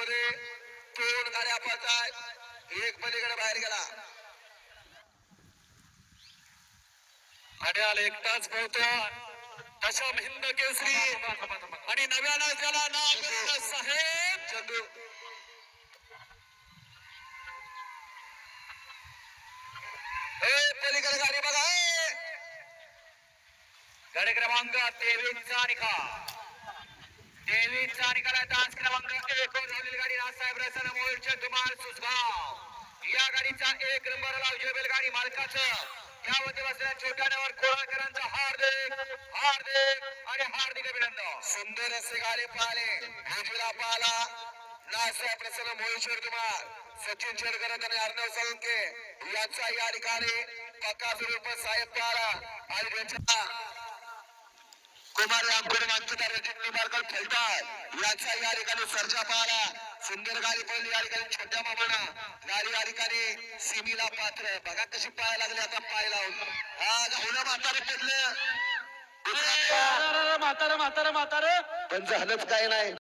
मध्ये 2 गाड्या पळतायत. एक पलीकडे बाहेर गेला. घड्याळ एकटाच पळतो. दशम हिंद केसरी आणि नव्यानं ज्याला नाव मिळालं साहेब चंदू पलीकडे गाडी बघा. गाडी क्रमांक 23 चा निकाल. 23 चा निकाल आहे. तास क्रमांक 1 वर झालेली गाडी राजसाहेब रसन मोर्चा तुम्हार सुसगाव. या गाडीचा 1 नंबरला उजव्या बैलगाडी मालकाचं यामध्ये बसलेल्या छोट्या नवर कोळाकरांचा हार्दिक हार्दिक आणि हार्दिक अभिनंदन. सुंदर असे गाडी पाहिले. उजवीला पाहला नासाहेब प्रसन्न मोहेश्वर कुमार, सचिन शेरकर आणि अर्णव साळुंके यांचा या ठिकाणी पक्का स्वरूप साहेब पाहला आणि त्यांच्या कुमार रामपुर मागचा रजित निंबाळकर फलटण यांचा या ठिकाणी सर्जा पाहला. सुंदर गाडी पडली या ठिकाणी छोट्या मामाना. गाडी या ठिकाणी सिमीला पात्र बघा कशी पाहायला लागली. आता पाय लावून हा गावलं म्हातारं पडलं. म्हातारं म्हातारं म्हातारं पण झालंच काय नाही.